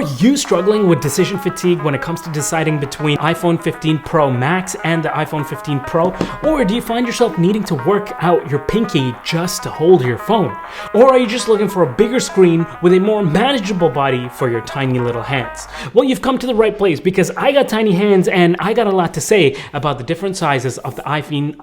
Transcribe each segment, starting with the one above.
Are you struggling with decision fatigue when it comes to deciding between iPhone 15 Pro Max and the iPhone 15 Pro? Or do you find yourself needing to work out your pinky just to hold your phone? Or are you just looking for a bigger screen with a more manageable body for your tiny little hands? Well, you've come to the right place because I got tiny hands and I got a lot to say about the different sizes of the iPhone.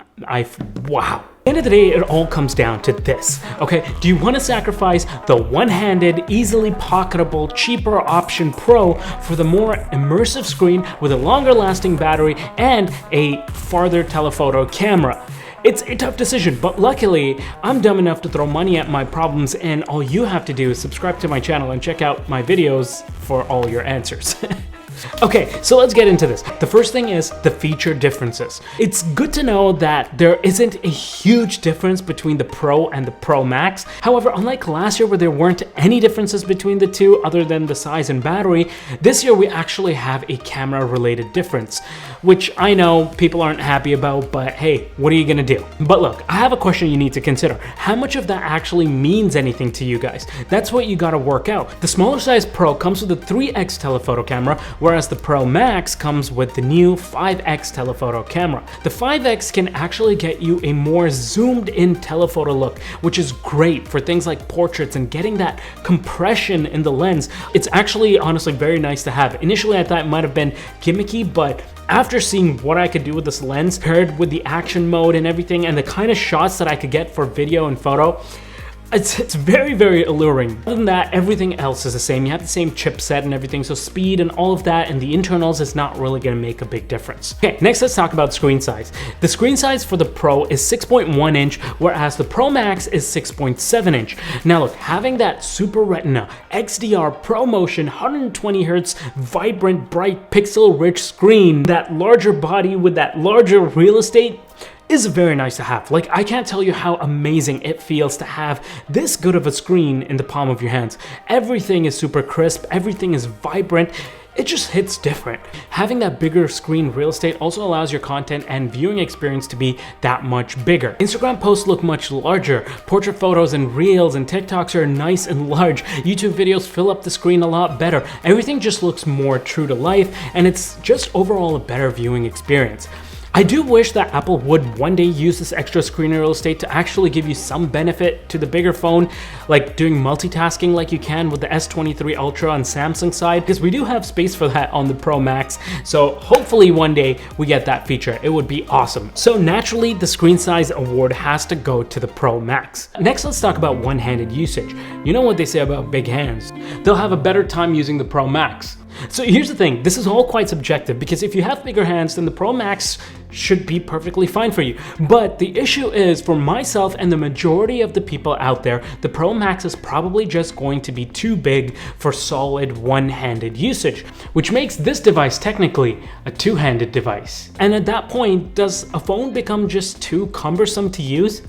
Wow. At the end of the day, it all comes down to this, okay? Do you want to sacrifice the one-handed, easily pocketable, cheaper option Pro for the more immersive screen with a longer lasting battery and a farther telephoto camera? It's a tough decision, but luckily, I'm dumb enough to throw money at my problems, and all you have to do is subscribe to my channel and check out my videos for all your answers. Okay, so let's get into this. The first thing is the feature differences. It's good to know that there isn't a huge difference between the Pro and the Pro Max. However, unlike last year where there weren't any differences between the two other than the size and battery, this year we actually have a camera related difference, which I know people aren't happy about, but hey, what are you gonna do? But look, I have a question you need to consider. How much of that actually means anything to you guys? That's what you gotta work out. The smaller size Pro comes with a 3x telephoto camera, whereas the Pro Max comes with the new 5x telephoto camera. The 5x can actually get you a more zoomed in telephoto look, which is great for things like portraits and getting that compression in the lens. It's actually honestly very nice to have. Initially I thought it might have been gimmicky, but after seeing what I could do with this lens paired with the action mode and everything and the kind of shots that I could get for video and photo, it's very, very alluring. Other than that, everything else is the same. You have the same chipset and everything, so speed and all of that and the internals is not really gonna make a big difference. Okay, next let's talk about screen size. The screen size for the Pro is 6.1 inch, whereas the Pro Max is 6.7 inch. Now look, having that Super Retina, XDR, ProMotion, 120 Hz, vibrant, bright, pixel-rich screen, that larger body with that larger real estate, is very nice to have. Like, I can't tell you how amazing it feels to have this good of a screen in the palm of your hands. Everything is super crisp, everything is vibrant. It just hits different. Having that bigger screen real estate also allows your content and viewing experience to be that much bigger. Instagram posts look much larger. Portrait photos and reels and TikToks are nice and large. YouTube videos fill up the screen a lot better. Everything just looks more true to life, and it's just overall a better viewing experience. I do wish that Apple would one day use this extra screen real estate to actually give you some benefit to the bigger phone, like doing multitasking like you can with the S23 Ultra on Samsung side, because we do have space for that on the Pro Max. So hopefully one day we get that feature. It would be awesome. So naturally, the screen size award has to go to the Pro Max. Next, let's talk about one-handed usage. You know what they say about big hands. They'll have a better time using the Pro Max. So here's the thing, this is all quite subjective because if you have bigger hands, then the Pro Max should be perfectly fine for you. But the issue is, for myself and the majority of the people out there, the Pro Max is probably just going to be too big for solid one-handed usage, which makes this device technically a two-handed device. And at that point, does a phone become just too cumbersome to use?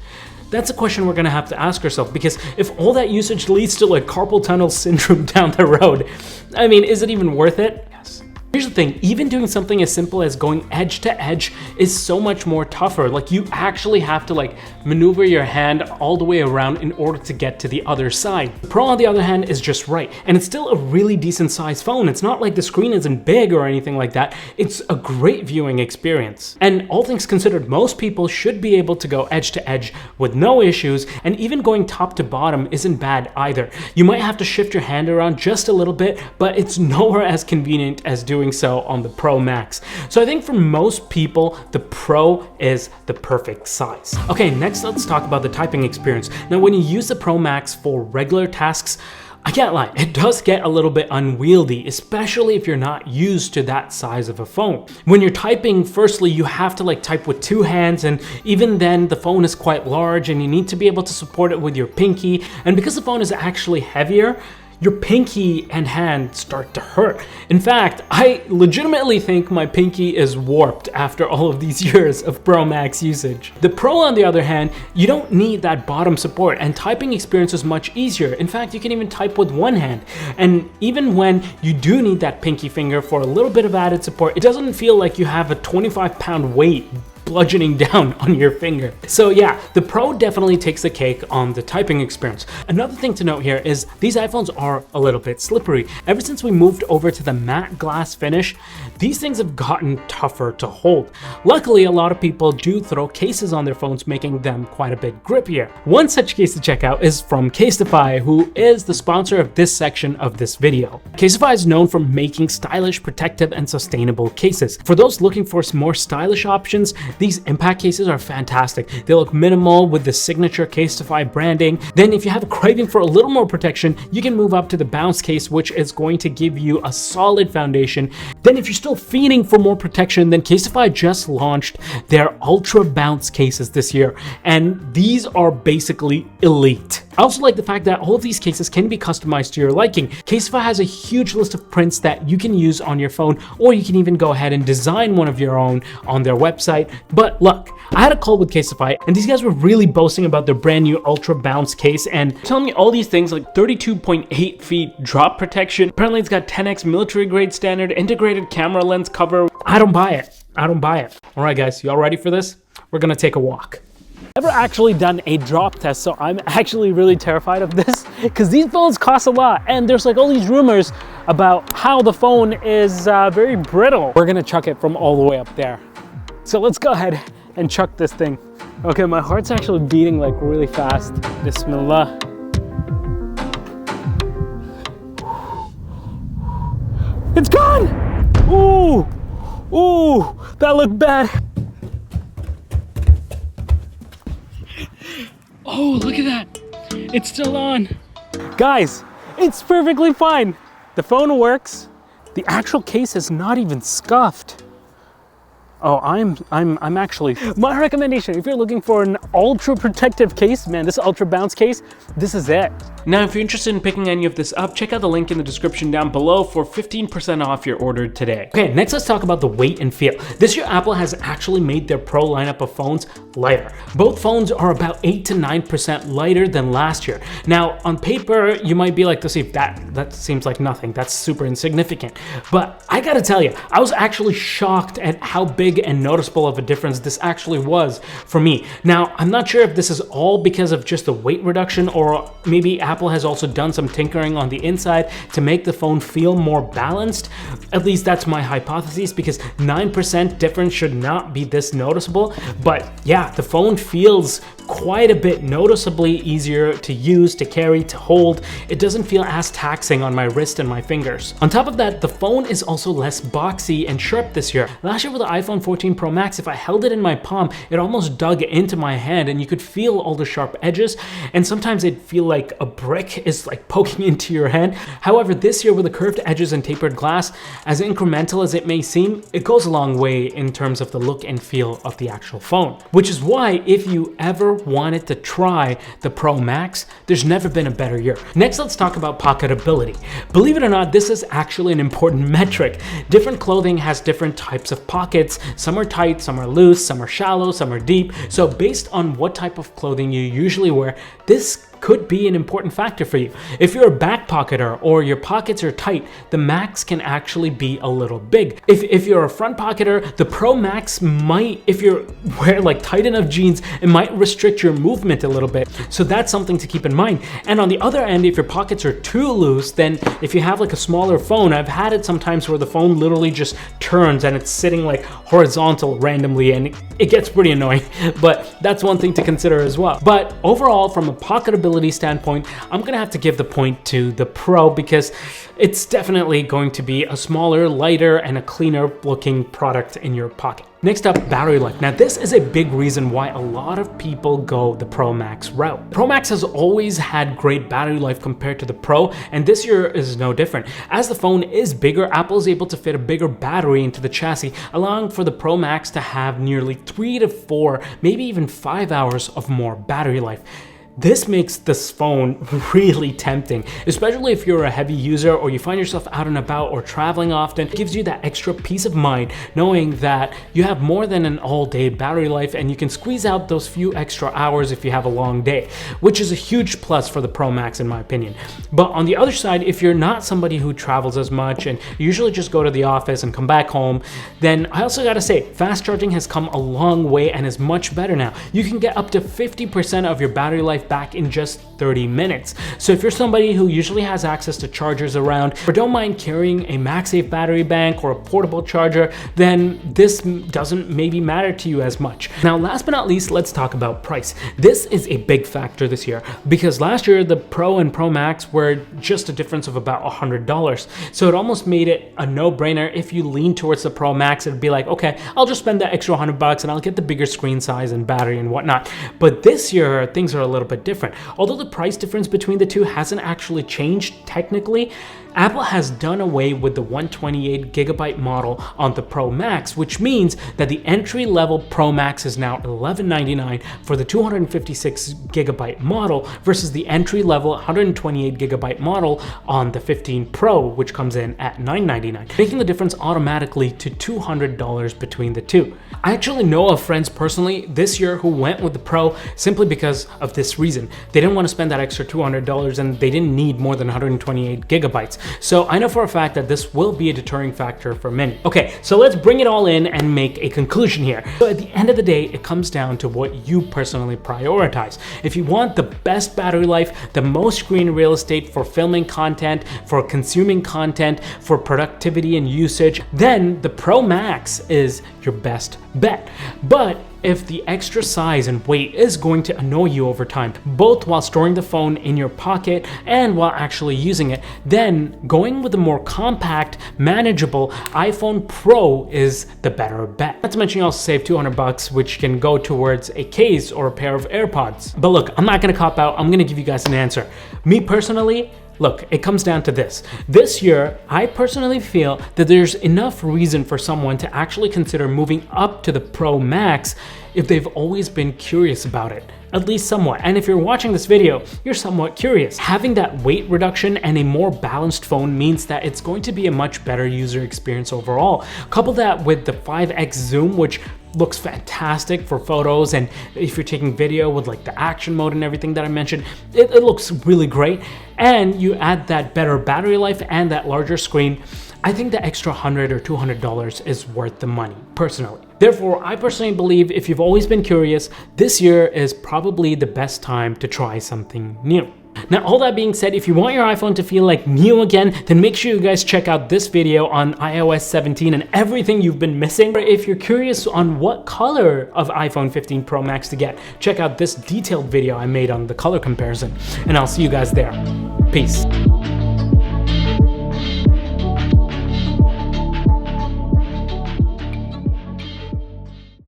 That's a question we're gonna have to ask ourselves, because if all that usage leads to like carpal tunnel syndrome down the road, I mean, is it even worth it? Yes. Here's the thing, even doing something as simple as going edge to edge is so much more tougher. Like, you actually have to like maneuver your hand all the way around in order to get to the other side. The Pro, on the other hand, is just right. And it's still a really decent sized phone. It's not like the screen isn't big or anything like that. It's a great viewing experience. And all things considered, most people should be able to go edge to edge with no issues, and even going top to bottom isn't bad either. You might have to shift your hand around just a little bit, but it's nowhere as convenient as doing so on the Pro Max. So I think for most people, the Pro is the perfect size. Okay, next let's talk about the typing experience. Now, when you use the Pro Max for regular tasks, I can't lie, it does get a little bit unwieldy, especially if you're not used to that size of a phone. When you're typing, firstly, you have to like type with two hands, and even then the phone is quite large and you need to be able to support it with your pinky. And because the phone is actually heavier, your pinky and hand start to hurt. In fact, I legitimately think my pinky is warped after all of these years of Pro Max usage. The Pro, on the other hand, you don't need that bottom support, and typing experience is much easier. In fact, you can even type with one hand. And even when you do need that pinky finger for a little bit of added support, it doesn't feel like you have a 25-pound weight bludgeoning down on your finger. So yeah, the Pro definitely takes the cake on the typing experience. Another thing to note here is these iPhones are a little bit slippery. Ever since we moved over to the matte glass finish, these things have gotten tougher to hold. Luckily, a lot of people do throw cases on their phones, making them quite a bit grippier. One such case to check out is from Casetify, who is the sponsor of this section of this video. Casetify is known for making stylish, protective, and sustainable cases. For those looking for some more stylish options, these impact cases are fantastic. They look minimal with the signature Casetify branding. Then if you have a craving for a little more protection, you can move up to the Bounce case, which is going to give you a solid foundation. Then if you're still fiending for more protection, then Casetify just launched their Ultra Bounce cases this year, and these are basically elite. I also like the fact that all of these cases can be customized to your liking. Casetify has a huge list of prints that you can use on your phone, or you can even go ahead and design one of your own on their website. But look, I had a call with Casetify, and these guys were really boasting about their brand new Ultra Bounce case and telling me all these things like 32.8 feet drop protection. Apparently it's got 10x military grade standard, integrated camera lens cover. I don't buy it. I don't buy it. All right, guys, y'all ready for this? We're gonna take a walk. Never actually done a drop test, so I'm actually really terrified of this because these phones cost a lot, and there's like all these rumors about how the phone is very brittle. We're gonna chuck it from all the way up there. So let's go ahead and chuck this thing. Okay, my heart's actually beating like really fast. Bismillah. It's gone! Ooh, ooh, that looked bad. Oh, look at that. It's still on. Guys, it's perfectly fine. The phone works. The actual case is not even scuffed. Oh, I'm actually, my recommendation, if you're looking for an ultra protective case, man, this Ultra Bounce case, this is it. Now, if you're interested in picking any of this up, check out the link in the description down below for 15% off your order today. Okay, next let's talk about the weight and feel. This year, Apple has actually made their Pro lineup of phones lighter. Both phones are about 8 to 9% lighter than last year. Now, on paper, you might be like, Tausif, that seems like nothing. That's super insignificant. But I gotta tell you, I was actually shocked at how big and noticeable of a difference this actually was for me. Now, I'm not sure if this is all because of just the weight reduction, or maybe Apple has also done some tinkering on the inside to make the phone feel more balanced. At least that's my hypothesis, because 9% difference should not be this noticeable. But yeah, the phone feels quite a bit noticeably easier to use, to carry, to hold. It doesn't feel as taxing on my wrist and my fingers. On top of that, the phone is also less boxy and sharp this year. Last year with the iPhone 14 Pro Max, if I held it in my palm, it almost dug into my hand and you could feel all the sharp edges, and sometimes it'd feel like a brick is like poking into your hand. However, this year with the curved edges and tapered glass, as incremental as it may seem, it goes a long way in terms of the look and feel of the actual phone. Which is why if you ever wanted to try the Pro Max, there's never been a better year. Next, let's talk about pocketability. Believe it or not, this is actually an important metric. Different clothing has different types of pockets. Some are tight, some are loose, some are shallow, some are deep. So based on what type of clothing you usually wear, this could be an important factor for you. If you're a back pocketer or your pockets are tight, the Max can actually be a little big. If you're a front pocketer, the Pro Max might, if you wear like tight enough jeans, it might restrict your movement a little bit. So that's something to keep in mind. And on the other end, if your pockets are too loose, then if you have like a smaller phone, I've had it sometimes where the phone literally just turns and it's sitting like horizontal randomly, and it gets pretty annoying. But that's one thing to consider as well. But overall, from a pocketability standpoint, I'm gonna have to give the point to the Pro, because it's definitely going to be a smaller, lighter, and a cleaner looking product in your pocket. Next up, battery life. Now this is a big reason why a lot of people go the Pro Max route. Pro Max has always had great battery life compared to the Pro, and this year is no different. As the phone is bigger, Apple is able to fit a bigger battery into the chassis, allowing for the Pro Max to have nearly 3 to 4, maybe even 5 hours of more battery life. This makes this phone really tempting, especially if you're a heavy user or you find yourself out and about or traveling often. It gives you that extra peace of mind knowing that you have more than an all-day battery life and you can squeeze out those few extra hours if you have a long day, which is a huge plus for the Pro Max in my opinion. But on the other side, if you're not somebody who travels as much and you usually just go to the office and come back home, then I also gotta say, fast charging has come a long way and is much better now. You can get up to 50% of your battery life back in just 30 minutes. So if you're somebody who usually has access to chargers around or don't mind carrying a MagSafe battery bank or a portable charger, then this doesn't maybe matter to you as much. Now, last but not least, let's talk about price. This is a big factor this year because last year the Pro and Pro Max were just a difference of about $100. So it almost made it a no-brainer. If you lean towards the Pro Max, it'd be like, okay, I'll just spend that extra $100 and I'll get the bigger screen size and battery and whatnot. But this year, things are a little bit different. Although the price difference between the two hasn't actually changed technically, Apple has done away with the 128GB model on the Pro Max, which means that the entry-level Pro Max is now $1199 for the 256GB model versus the entry-level 128GB model on the 15 Pro, which comes in at $999, making the difference automatically to $200 between the two. I actually know of friends personally this year who went with the Pro simply because of this reason. They didn't want to spend that extra $200 and they didn't need more than 128GB. So I know for a fact that this will be a deterring factor for many. Okay, so let's bring it all in and make a conclusion here. So at the end of the day, it comes down to what you personally prioritize. If you want the best battery life, the most screen real estate for filming content, for consuming content, for productivity and usage, then the Pro Max is your best bet. But if the extra size and weight is going to annoy you over time, both while storing the phone in your pocket and while actually using it, then going with a more compact, manageable iPhone Pro is the better bet. Not to mention you also save $200, which can go towards a case or a pair of AirPods. But look, I'm not gonna cop out, I'm gonna give you guys an answer. Me personally, look, it comes down to this. This year, I personally feel that there's enough reason for someone to actually consider moving up to the Pro Max if they've always been curious about it, at least somewhat. And if you're watching this video, you're somewhat curious. Having that weight reduction and a more balanced phone means that it's going to be a much better user experience overall. Couple that with the 5x zoom, which looks fantastic for photos, and if you're taking video with like the action mode and everything that I mentioned, it looks really great. And you add that better battery life and that larger screen, I think the extra $100 or $200 is worth the money, personally. Therefore, I personally believe if you've always been curious, this year is probably the best time to try something new. Now, all that being said, if you want your iPhone to feel like new again, then make sure you guys check out this video on iOS 17 and everything you've been missing. Or if you're curious on what color of iPhone 15 Pro Max to get, check out this detailed video I made on the color comparison. And I'll see you guys there. Peace.